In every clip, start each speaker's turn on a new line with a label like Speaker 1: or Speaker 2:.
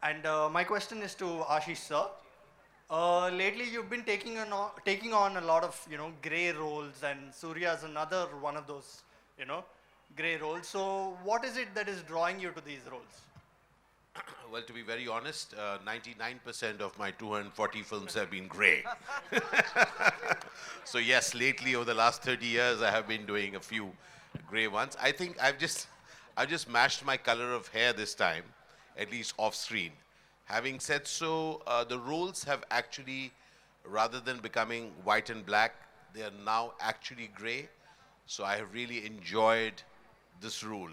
Speaker 1: And my question is to Ashish sir. Lately, you've been taking on a lot of gray roles, and Surya is another one of those you know gray roles. So, what is it that is drawing you to these roles?
Speaker 2: Well, to be very honest, 99% of my 240 films have been grey. So yes, lately over the last 30 years, I have been doing a few grey ones. I think I've just matched my color of hair this time, at least off screen. Having said so, the roles have actually, rather than becoming white and black, they are now actually grey. So I have really enjoyed this rule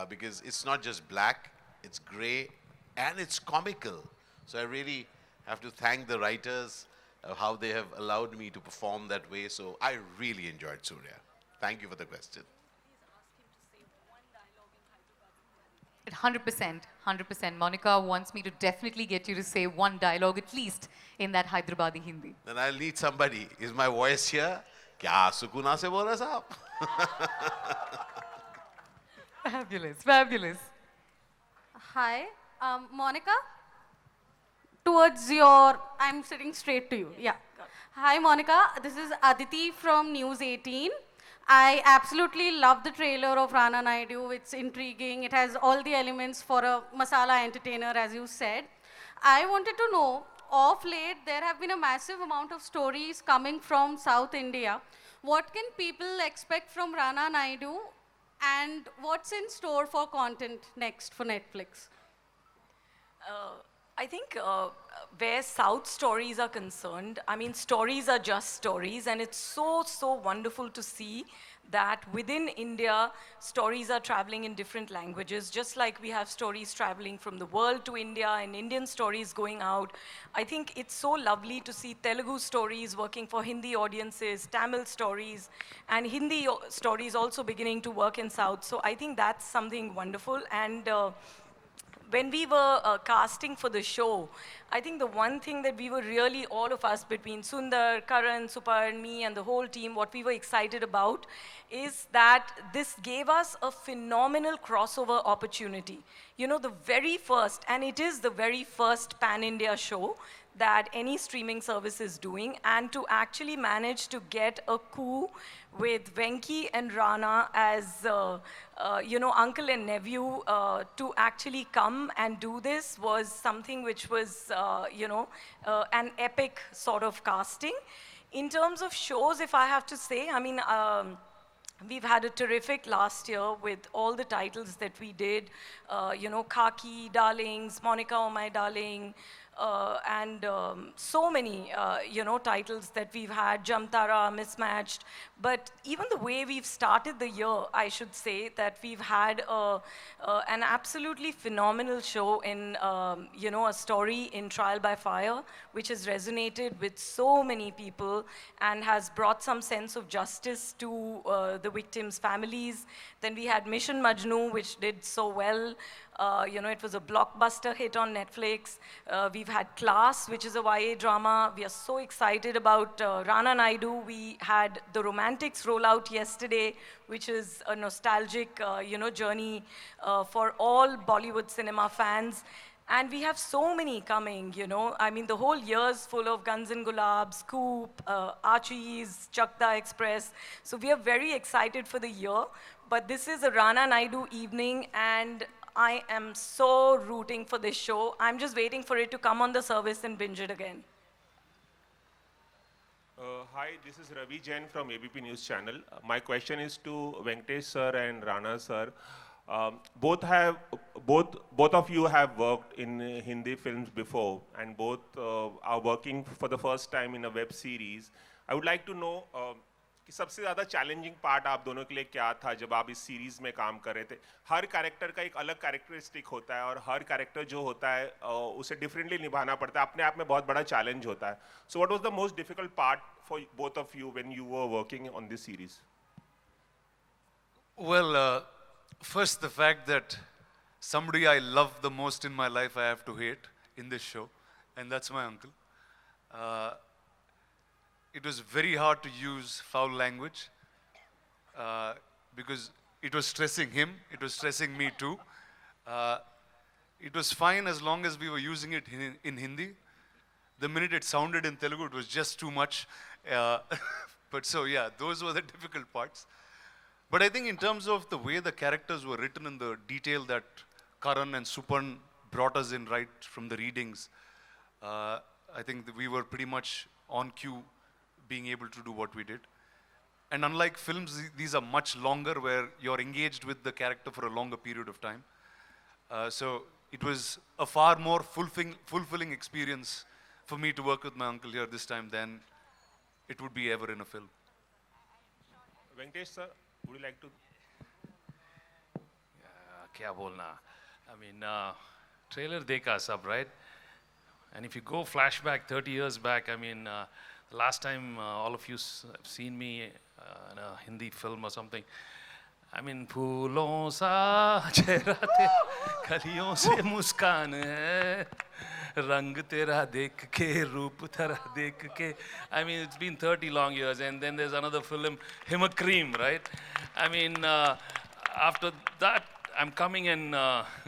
Speaker 2: because it's not just black, it's grey, and it's comical. So I really have to thank the writers how they have allowed me to perform that way. So I really enjoyed Surya. Thank you for the question.
Speaker 3: 100%, 100%. Monica wants me to definitely get you to say one dialogue at least in that Hyderabadi Hindi.
Speaker 2: Then I'll need somebody. Is my voice here? क्या सुकूना से बोल रहे साहब?
Speaker 3: Fabulous, fabulous.
Speaker 4: Hi, Monica. Towards your, I'm sitting straight to you. Yeah. Hi, Monica. This is Aditi from News 18. I absolutely love the trailer of Rana Naidu. It's intriguing. It has all the elements for a masala entertainer, as you said. I wanted to know, of late, there have been a massive amount of stories coming from South India. What can people expect from Rana Naidu, and what's in store for content next for Netflix?
Speaker 5: I think where South stories are concerned, I mean, stories are just stories, and it's so, so wonderful to see that within India, stories are traveling in different languages, just like we have stories traveling from the world to India and Indian stories going out. I think it's so lovely to see Telugu stories working for Hindi audiences, Tamil stories, and Hindi stories also beginning to work in South. So I think that's something wonderful. And when we were casting for the show, I think the one thing that we were really, all of us, between Sundar, Karan, Supar, and me, and the whole team, what we were excited about is that this gave us a phenomenal crossover opportunity. You know, the very first, and it is the very first pan-India show that any streaming service is doing, and to actually manage to get a coup with Venki and Rana as, uncle and nephew, to actually come and do this was something which was, an epic sort of casting. In terms of shows, if I have to say, I mean, we've had a terrific last year with all the titles that we did, Khaki, Darlings, Monica, Oh My Darling, and so many, titles that we've had, Jamtara, Mismatched. But even the way we've started the year, I should say that we've had an absolutely phenomenal show in, a story in Trial by Fire, which has resonated with so many people and has brought some sense of justice to the victims' families. Then we had Mission Majnu, which did so well. It was a blockbuster hit on Netflix. We've had Class, which is a YA drama. We are so excited about Rana Naidu. We had The Romantics roll out yesterday, which is a nostalgic, journey for all Bollywood cinema fans. And we have so many coming, I mean, the whole year's full of Guns and Gulabs, Scoop, Archie's, Chakda Express. So we are very excited for the year. But this is a Rana Naidu evening, and I am so rooting for this show. I'm just waiting for it to come on the service and binge it again.
Speaker 6: Hi, this is Ravi Jain from ABP News Channel. My question is to Venkatesh sir and Rana sir. Both of you have worked in Hindi films before, and both are working for the first time in a web series. I would like to know कि सबसे ज़्यादा challenging part आप दोनों के लिए क्या था जब आप इस सीरीज़ में काम कर रहे थे. हर कैरेक्टर का एक अलग कैरेक्टरिस्टिक होता है और हर कैरेक्टर जो होता है उसे डिफरेंटली निभाना पड़ता है, अपने आप में बहुत बड़ा चैलेंज होता है. So what was the most difficult part for both of you when you were working on this series?
Speaker 7: Well, first the fact that somebody I love the most in my life I have to hate in this show, and that's my uncle. It was very hard to use foul language because it was stressing him, it was stressing me too. it was fine as long as we were using it in Hindi. The minute it sounded in Telugu, it was just too much. Uh, but so yeah, those were the difficult parts. But I think in terms of the way the characters were written and the detail that Karan and Supan brought us in right from the readings, I think that we were pretty much on cue being able to do what we did. And unlike films, these are much longer where you're engaged with the character for a longer period of time. So it was a far more fulfilling experience for me to work with my uncle here this time than it would be ever in a film.
Speaker 6: Venkatesh sir, would you like to?
Speaker 8: क्या बोलना? I mean, trailer देखा सब, right? And if you go flashback 30 years back, I mean, the last time all of you have seen me in a Hindi film or something, I mean, फूलों सा चेहरा तेरा कलियों से मुस्कान है रंग तेरा देख के रूप तेरा देख के. I mean, it's been 30 long years, and then there's another film, Himacream, right? I mean, after that, I'm coming and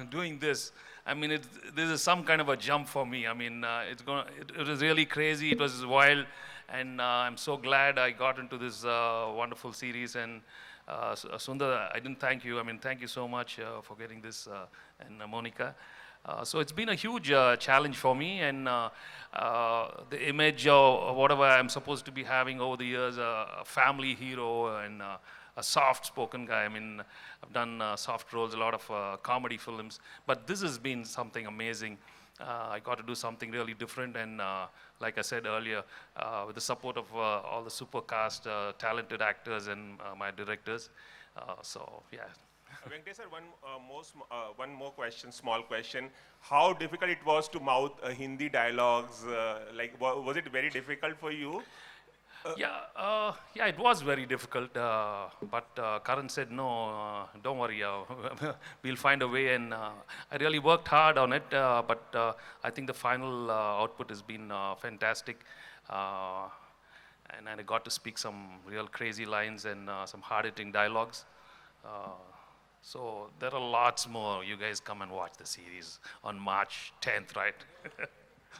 Speaker 8: doing this. I mean, this is some kind of a jump for me. I mean, it was really crazy. It was wild, and I'm so glad I got into this wonderful series. And Sundar, I didn't thank you. I mean, thank you so much for getting this, and Monica. So it's been a huge challenge for me, and the image of whatever I'm supposed to be having over the years, a family hero and a soft-spoken guy. I mean, I've done soft roles, a lot of comedy films, but this has been something amazing. I got to do something really different, and like I said earlier, with the support of all the super cast, talented actors and my directors. So, yeah.
Speaker 6: Venkatesh sir, one more question, small question. How difficult it was to mouth Hindi dialogues? Like, was it very difficult for you?
Speaker 8: Yeah, it was very difficult, but Karan said, no, don't worry, we'll find a way, and I really worked hard on it, but I think the final output has been fantastic, and I got to speak some real crazy lines and some hard-hitting dialogues. So there are lots more. You guys come and watch the series on March 10th, right?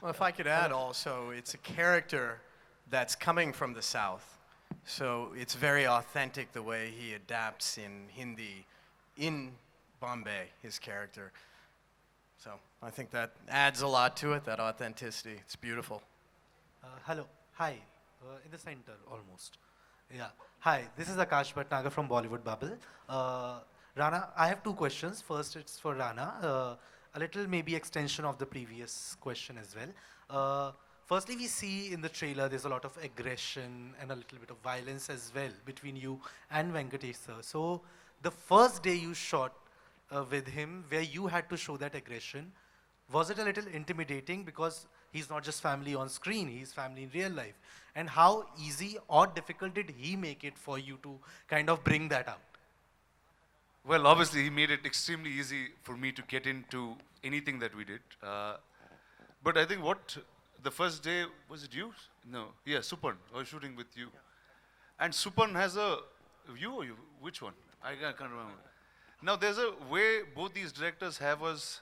Speaker 9: Well, if I could add also, it's a character that's coming from the South. So it's very authentic the way he adapts in Hindi, in Bombay, his character. So I think that adds a lot to it, that authenticity. It's beautiful.
Speaker 10: Hello. Hi. In the center, almost. Yeah. Hi, this is Akash Bhatnagar from Bollywood Bubble. Rana, I have two questions. First, it's for Rana. A little maybe extension of the previous question as well. Firstly, we see in the trailer there's a lot of aggression and a little bit of violence as well between you and Venkatesh sir. So the first day you shot with him, where you had to show that aggression, was it a little intimidating because he's not just family on screen, he's family in real life? And how easy or difficult did he make it for you to kind of bring that out?
Speaker 7: Well, obviously, he made it extremely easy for me to get into anything that we did. But I think the first day, was it you? No, yeah, Supan. I was shooting with you. And Supan has you or you? Which one? I can't remember. Now, there's a way both these directors have us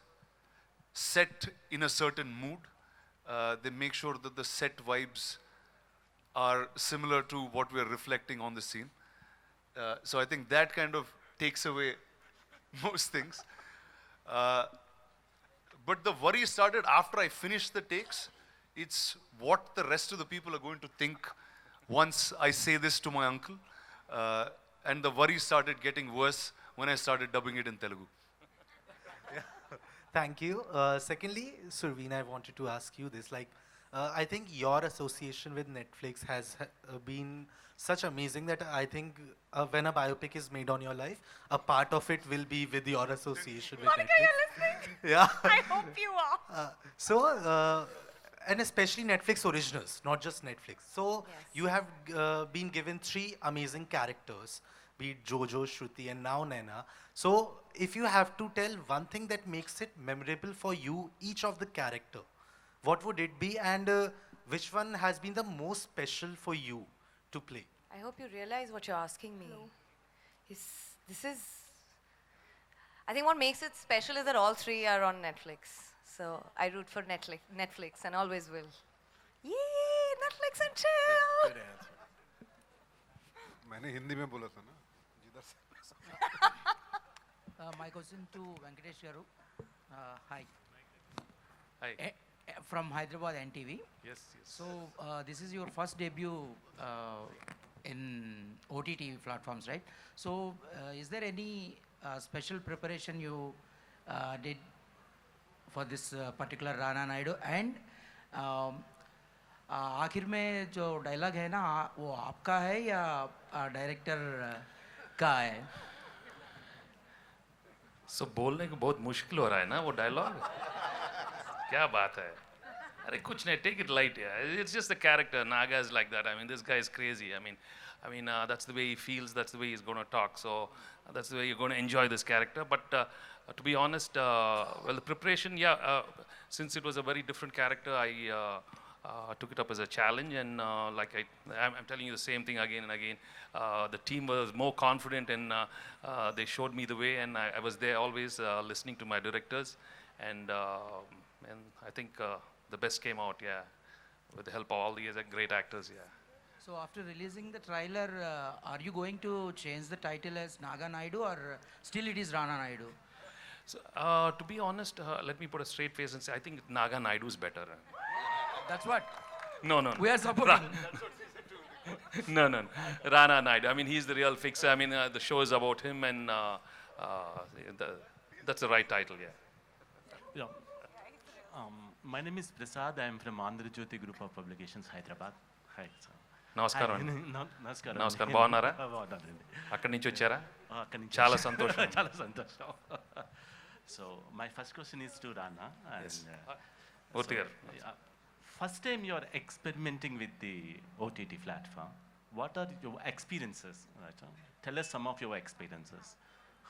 Speaker 7: set in a certain mood. They make sure that the set vibes are similar to what we're reflecting on the scene. So I think that kind of takes away most things. But the worry started after I finished the takes. It's what the rest of the people are going to think once I say this to my uncle. And the worry started getting worse when I started dubbing it in Telugu.
Speaker 10: Thank you. Secondly, Surveen, I wanted to ask you this. Like, I think your association with Netflix has been such amazing that I think when a biopic is made on your life, a part of it will be with your association with
Speaker 5: Monica,
Speaker 10: Netflix.
Speaker 5: you're listening?
Speaker 10: Yeah.
Speaker 5: I hope you are.
Speaker 10: And especially Netflix originals, not just Netflix. So
Speaker 5: Yes.
Speaker 10: you have been given 3 amazing characters, be it Jojo, Shruti, and now Naina. So if you have to tell one thing that makes it memorable for you, each of the character, what would it be, and which one has been the most special for you to play?
Speaker 11: I hope you realize what you're asking me. I think what makes it special is that all three are on Netflix. So I root for Netflix and always will. Yay, Netflix and chill.
Speaker 9: Good answer.
Speaker 12: मैंने हिंदी में बोला था ना जिधर से
Speaker 13: My question to Venkatesh Garu. Hi.
Speaker 8: Hi.
Speaker 13: From Hyderabad NTV.
Speaker 8: Yes, yes.
Speaker 13: So this is your first debut in OTT platforms, right? So is there any special preparation you did for this particular Rana Naidu? And आखिर में जो dialogue है ना वो आपका है या director का है?
Speaker 8: So बोलने को बहुत मुश्किल हो रहा है ना वो डायलॉग. क्या बात है? अरे कुछ नहीं, take it light, yeah. It's just the character. Naga is like that. I mean, this guy is crazy. I mean, that's the way he feels. That's the way he's going to talk. So that's the way you're going to enjoy this character. But to be honest, well, the preparation, yeah. Since it was a very different character, I took it up as a challenge, and like I'm telling you the same thing again and again. The team was more confident, and they showed me the way, and I was there always listening to my directors, and I think the best came out, yeah, with the help of all these great actors, yeah.
Speaker 13: So after releasing the trailer, are you going to change the title as Naga Naidu or still it is Rana Naidu?
Speaker 8: So, to be honest, let me put a straight face and say, I think Naga Naidu is better.
Speaker 13: That's what?
Speaker 8: No.
Speaker 13: We are supporting.
Speaker 8: No. Rana Naidu. I mean, he's the real fixer. I mean, the show is about him, and that's the right title, yeah.
Speaker 14: Yeah. My name is Prasad. I am from Andhra Jyoti Group of Publications, Hyderabad. Hi, sir.
Speaker 8: నమస్కారం అండి.
Speaker 14: నమస్కారం.
Speaker 8: నమస్కారం, బాగున్నారా?
Speaker 14: బాగున్నానండి.
Speaker 8: అక్కడి నుంచి వచ్చారా?
Speaker 14: అక్కడి నుంచి
Speaker 8: చాలా సంతోషం.
Speaker 14: చాలా సంతోషం. So my first question is to Rana.
Speaker 8: Yes. Murthy garu.
Speaker 14: First time you are experimenting with the OTT platform. What are your experiences? Right? Tell us some of your experiences.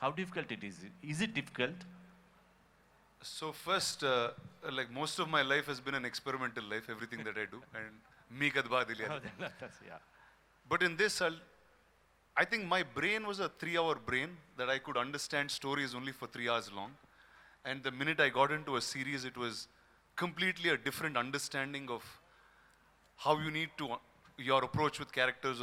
Speaker 14: How difficult it is? Is it difficult?
Speaker 7: So first, like most of my life has been an experimental life, everything that I do, and me kadba dili.
Speaker 14: Yeah.
Speaker 7: But in this, I think my brain was a 3-hour brain that I could understand stories only for 3 hours long. And the minute I got into a series, it was completely a different understanding of how you need to, your approach with characters,